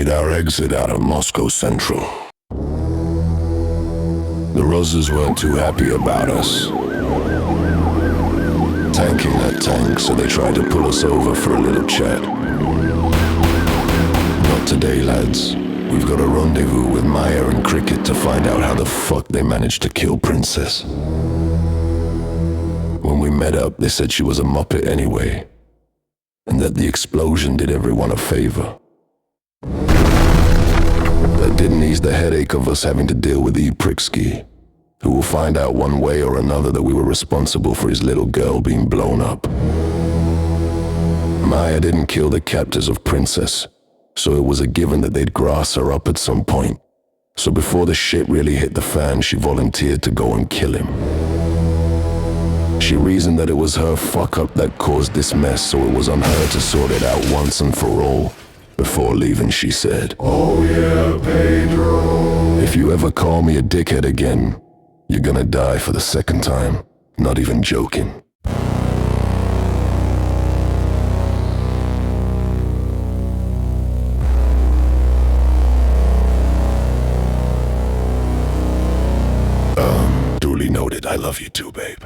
made our exit out of Moscow Central. The Russians weren't too happy about us tanking that tank, so they tried to pull us over for a little chat. Not today, lads. We've got a rendezvous with Maya and Cricket to find out how the fuck they managed to kill Princess. When we met up, they said she was a muppet anyway, and that the explosion did everyone a favor. That didn't ease the headache of us having to deal with Eprickski, who will find out one way or another that we were responsible for his little girl being blown up. Maya didn't kill the captors of Princess, so it was a given that they'd grass her up at some point. So before the shit really hit the fan, she volunteered to go and kill him. She reasoned that it was her fuck-up that caused this mess, so it was on her to sort it out once and for all. Before leaving, she said, "Oh yeah, Pedro. If you ever call me a dickhead again, you're gonna die for the second time. Not even joking." Duly noted. I love you too, babe.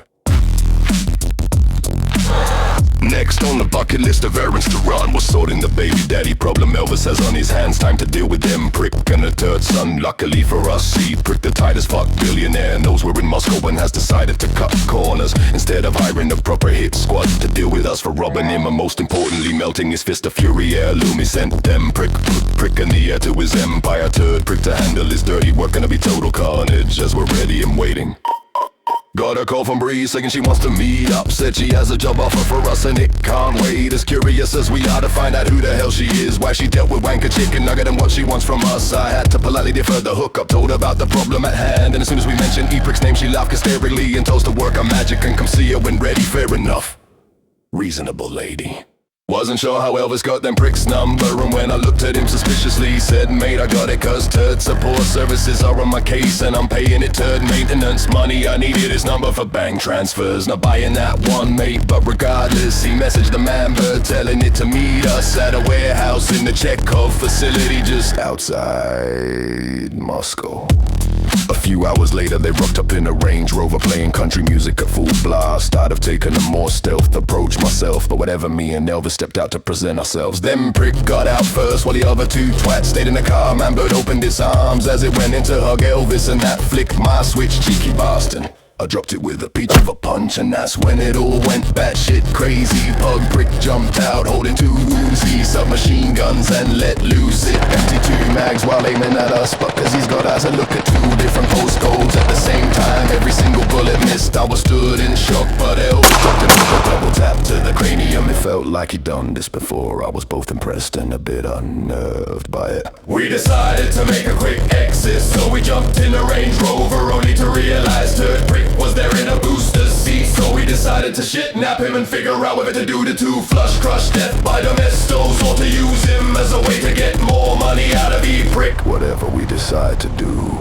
Next on the bucket list of errands to run was sorting the baby daddy problem Elvis has on his hands. Time to deal with them prick and a third son. Luckily for us, Eprick, the tight as fuck billionaire, knows we're in Moscow and has decided to cut corners instead of hiring a proper hit squad to deal with us for robbing him and most importantly melting his fist of fury heirloom. He sent them prick in the air to his empire. Third prick to handle his dirty work, gonna be total carnage as we're ready and waiting. Got a call from Bree saying she wants to meet up. Said she has a job offer for us and it can't wait. As curious as we are to find out who the hell she is, why she dealt with Wanker Chicken Nugget and what she wants from us. I had to politely defer the hookup, told her about the problem at hand. And as soon as we mentioned Eprick's name, she laughed hysterically and told us to work her magic and come see her when ready. Fair enough. Reasonable lady. Wasn't sure how Elvis got them pricks' number, and when I looked at him suspiciously, he said, "Mate, I got it cause turd support services are on my case and I'm paying it turd maintenance money. I needed his number for bank transfers, not buying that one, mate, but regardless, he messaged the man bird telling it to meet us at a warehouse in the Chekhov facility just outside Moscow." A few hours later, they rocked up in a Range Rover playing country music at full blast. I'd have taken a more stealth approach myself, but whatever, me and Elvis stepped out to present ourselves. Them prick got out first while the other two twats stayed in the car. Man bird opened his arms as it went in to hug Elvis, and that flicked my switch, cheeky bastard. I dropped it with a peach of a punch, and that's when it all went batshit crazy. Pug prick jumped out holding two Uzi submachine guns and let loose. It empty two mags while aiming at us, but cause he's got eyes and look at two different postcodes at the same time. Every single bullet missed. I was stood in shock, but Elvis took a double tap to the cranium. It felt like he'd done this before. I was both impressed and a bit unnerved by it. We decided to make a quick exit, so we jumped in a Range Rover only to realize Third Prick was there in a booster seat. So we decided to shit-nap him and figure out whether to do the two flush crush death by domestos or to use him as a way to get more money out of Eprick. Whatever we decide to do,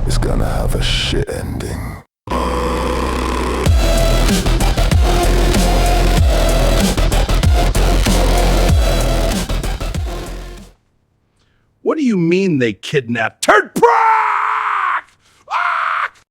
it's gonna have a shit ending. What do you mean they kidnapped Turd Prick?